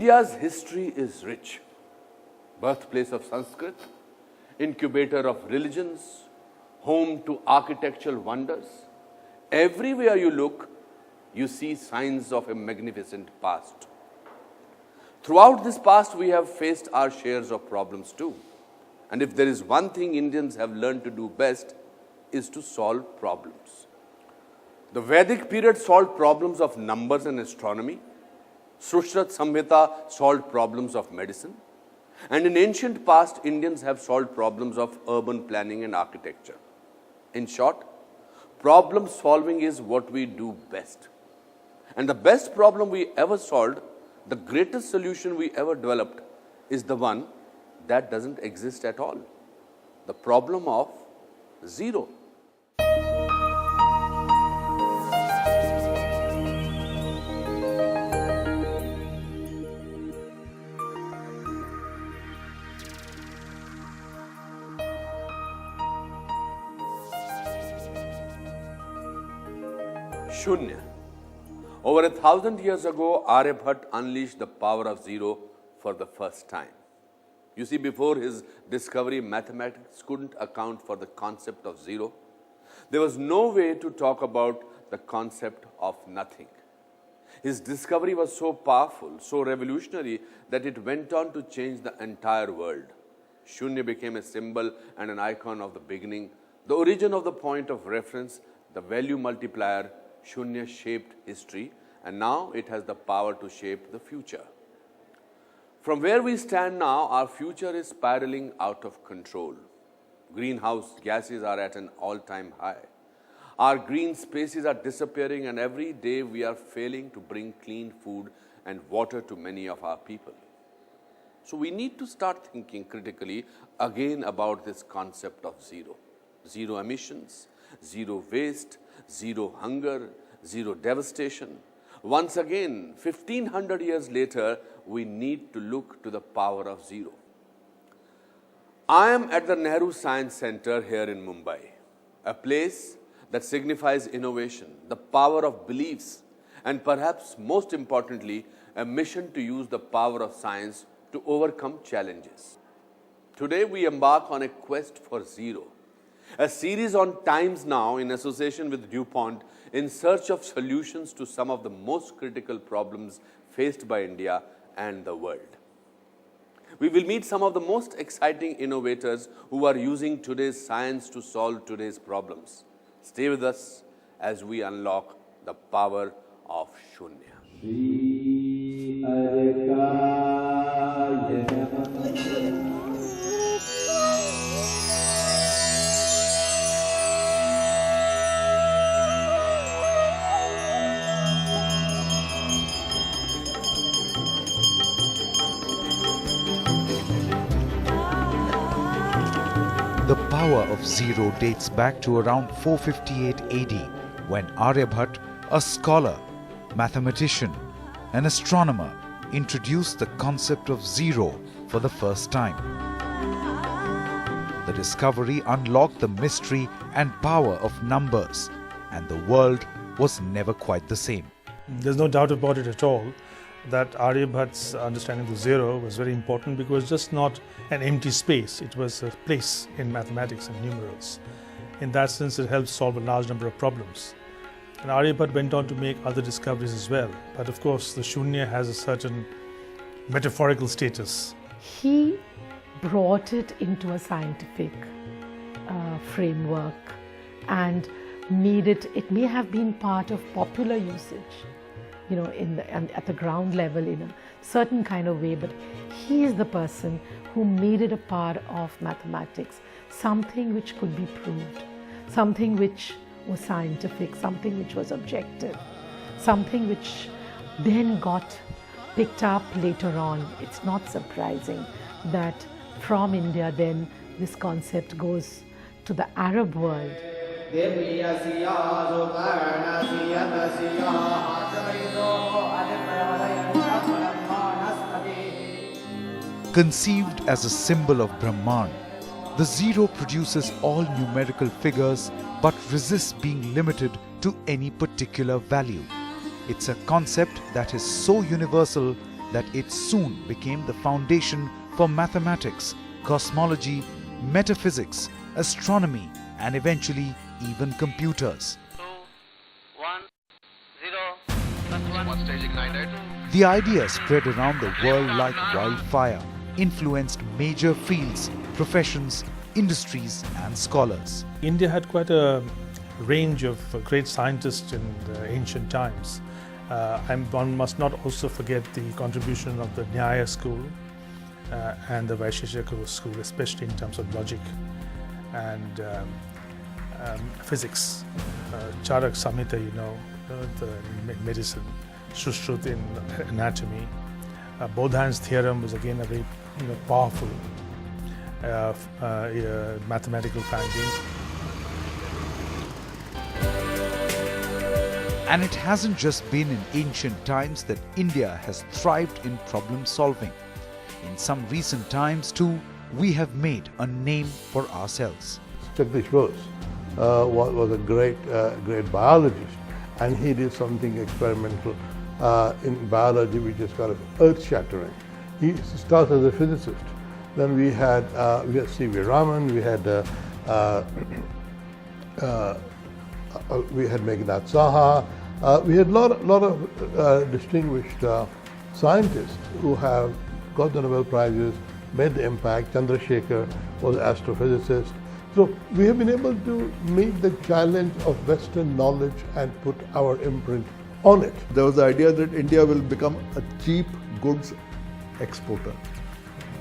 India's history is rich. Birthplace of Sanskrit, incubator of religions, home to architectural wonders. Everywhere you look, you see signs of a magnificent past. Throughout this past, we have faced our shares of problems too. And if there is one thing Indians have learned to do best, is to solve problems. The Vedic period solved problems of numbers and astronomy. Sushruta Samhita solved problems of medicine. And in ancient past, Indians have solved problems of urban planning and architecture. In short, problem solving is what we do best. And the best problem we ever solved, the greatest solution we ever developed, is the one that doesn't exist at all. The problem of zero. Shunya. Over 1,000 years ago, Aryabhatta unleashed the power of zero for the first time. You see, before his discovery, mathematics couldn't account for the concept of zero. There was no way to talk about the concept of nothing. His discovery was so powerful, so revolutionary, that it went on to change the entire world. Shunya became a symbol and an icon of the beginning, the origin of the point of reference, the value multiplier. Shunya shaped history, and now it has the power to shape the future. From where we stand now, our future is spiraling out of control. Greenhouse gases are at an all-time high. Our green spaces are disappearing, and every day we are failing to bring clean food and water to many of our people. So we need to start thinking critically again about this concept of zero. Zero emissions, zero waste, zero hunger, zero devastation. Once again, 1500 years later, we need to look to the power of zero. I am at the Nehru Science Center here in Mumbai, a place that signifies innovation, the power of beliefs, and perhaps most importantly, a mission to use the power of science to overcome challenges. Today, we embark on a quest for zero, a series on Times Now in association with DuPont in search of solutions to some of the most critical problems faced by India and the world. We will meet some of the most exciting innovators who are using today's science to solve today's problems. Stay with us as we unlock the power of Shunya. The power of zero dates back to around 458 AD when Aryabhatta, a scholar, mathematician, and astronomer, introduced the concept of zero for the first time. The discovery unlocked the mystery and power of numbers, and the world was never quite the same. There's no doubt about it at all that Aryabhatta's understanding of zero was very important, because it's just not an empty space, it was a place in mathematics and numerals. In that sense, it helped solve a large number of problems. And Aryabhatta went on to make other discoveries as well. But of course, the Shunya has a certain metaphorical status. He brought it into a scientific framework and made it may have been part of popular usage, you know, at the ground level in a certain kind of way, but he is the person who made it a part of mathematics, something which could be proved, something which was scientific, something which was objective, something which then got picked up later on. It's not surprising that from India then this concept goes to the Arab world. Conceived as a symbol of Brahman, the zero produces all numerical figures but resists being limited to any particular value. It's a concept that is so universal that it soon became the foundation for mathematics, cosmology, metaphysics, astronomy, and eventually even computers. 2, 1, 0, plus 1. Stage ignited. The idea spread around the world like wildfire, influenced major fields, professions, industries, and scholars. India had quite a range of great scientists in the ancient times. And one must not also forget the contribution of the Nyaya school and the Vaisheshika school, especially in terms of logic and physics. Charak Samhita, the medicine, Shrut in anatomy. Bodhan's theorem was again a very powerful mathematical finding. And it hasn't just been in ancient times that India has thrived in problem solving. In some recent times too, we have made a name for ourselves. Jagdish Bose was a great biologist, and he did something experimental in biology which is kind of earth-shattering. He started as a physicist. Then we had C.V. Raman, we had Meghnad Saha. We had a lot of distinguished scientists who have got the Nobel Prizes, made the impact. Chandrasekhar was an astrophysicist. So we have been able to meet the challenge of Western knowledge and put our imprint on it. There was the idea that India will become a cheap goods exporter.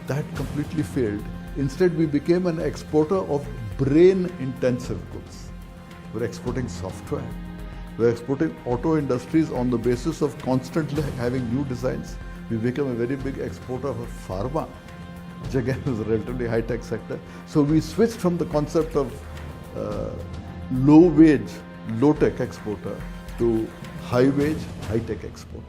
That completely failed. Instead, we became an exporter of brain-intensive goods. We're exporting software. We're exporting auto industries on the basis of constantly having new designs. We become a very big exporter of pharma, which again is a relatively high-tech sector. So we switched from the concept of low-wage, low-tech exporter to high-wage, high-tech exporter.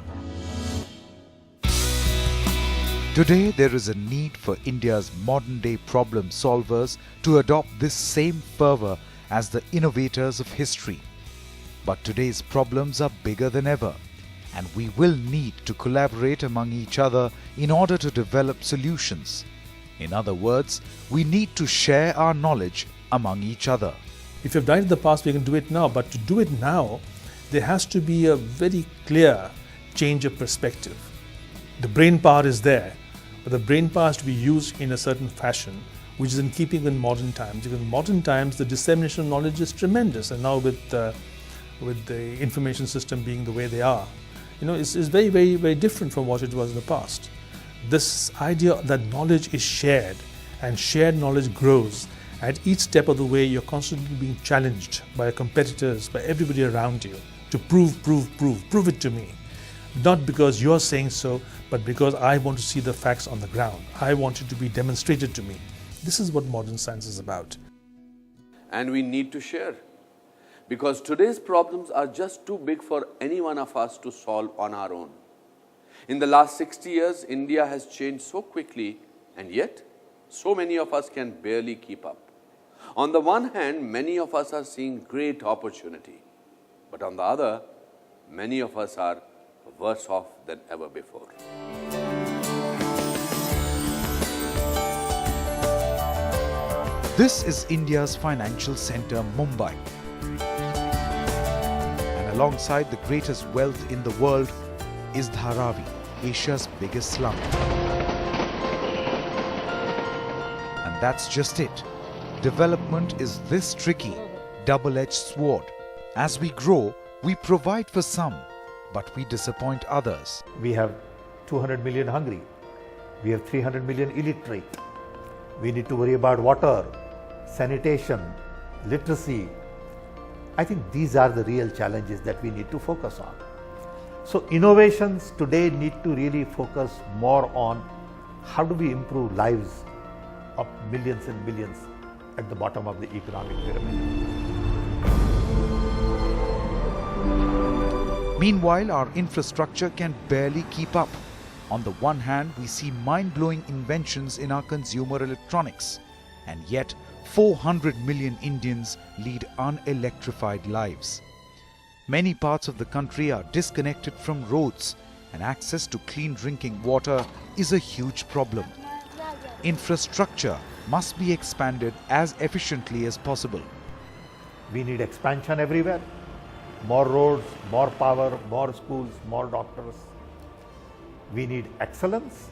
Today, there is a need for India's modern-day problem solvers to adopt this same fervor as the innovators of history. But today's problems are bigger than ever, and we will need to collaborate among each other in order to develop solutions. In other words, we need to share our knowledge among each other. If you've done it in the past, we can do it now. But to do it now, there has to be a very clear change of perspective. The brain power is there, but the brain power has to be used in a certain fashion, which is in keeping with modern times. Because in modern times, the dissemination of knowledge is tremendous, and now with the information system being the way they are, it's very, very, very different from what it was in the past. This idea that knowledge is shared, and shared knowledge grows. At each step of the way, you're constantly being challenged by your competitors, by everybody around you, to prove it to me. Not because you're saying so, but because I want to see the facts on the ground. I want it to be demonstrated to me. This is what modern science is about. And we need to share. Because today's problems are just too big for any one of us to solve on our own. In the last 60 years, India has changed so quickly, and yet so many of us can barely keep up. On the one hand, many of us are seeing great opportunity. But on the other, many of us are worse off than ever before. This is India's financial center, Mumbai. And alongside the greatest wealth in the world is Dharavi, Asia's biggest slum. And that's just it. Development is this tricky, double-edged sword. As we grow, we provide for some, but we disappoint others. We have 200 million hungry. We have 300 million illiterate. We need to worry about water, sanitation, literacy. I think these are the real challenges that we need to focus on. So innovations today need to really focus more on how do we improve lives of millions and millions at the bottom of the economic pyramid. Meanwhile, our infrastructure can barely keep up. On the one hand, we see mind-blowing inventions in our consumer electronics, and yet 400 million Indians lead unelectrified lives. Many parts of the country are disconnected from roads, and access to clean drinking water is a huge problem. Infrastructure must be expanded as efficiently as possible. We need expansion everywhere. More roads, more power, more schools, more doctors. We need excellence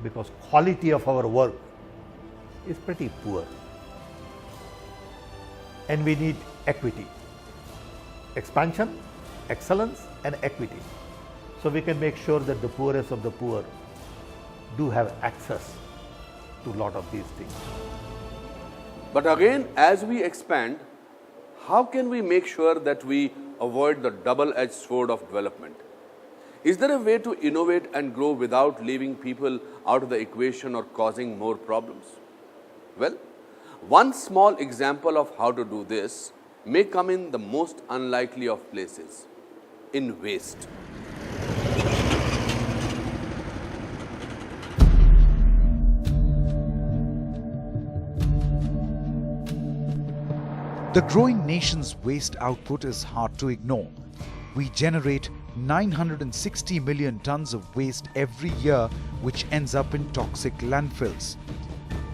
because quality of our work is pretty poor. And we need equity. Expansion, excellence and equity. So we can make sure that the poorest of the poor do have access to a lot of these things. But again, as we expand, how can we make sure that we avoid the double-edged sword of development? Is there a way to innovate and grow without leaving people out of the equation or causing more problems? Well, one small example of how to do this may come in the most unlikely of places, in waste. The growing nation's waste output is hard to ignore. We generate 960 million tons of waste every year, which ends up in toxic landfills.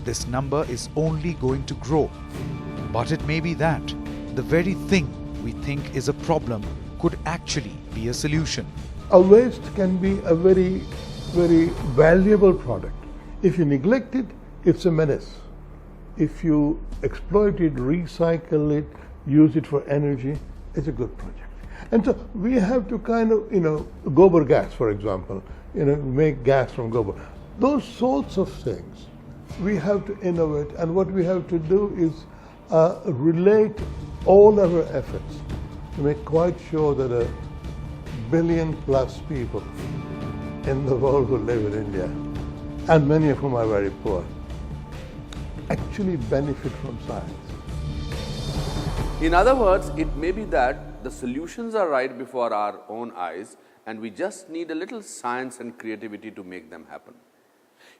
This number is only going to grow. But it may be that the very thing we think is a problem could actually be a solution. A waste can be a very, very valuable product. If you neglect it, it's a menace. If you exploit it, recycle it, use it for energy, it's a good project. And so we have to kind of, gobar gas, for example, make gas from gobar. Those sorts of things we have to innovate, and what we have to do is relate all our efforts to make quite sure that 1 billion plus people in the world who live in India, and many of whom are very poor, actually benefit from science. In other words, it may be that the solutions are right before our own eyes and we just need a little science and creativity to make them happen.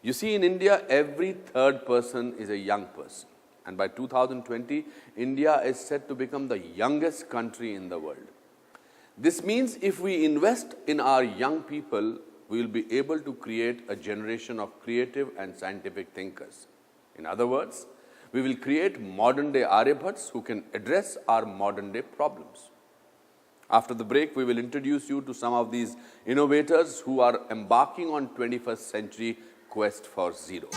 You see, in India, every third person is a young person. And by 2020, India is set to become the youngest country in the world. This means if we invest in our young people, we will be able to create a generation of creative and scientific thinkers. In other words, we will create modern-day Aryabhats who can address our modern-day problems. After the break, we will introduce you to some of these innovators who are embarking on 21st century quest for zero.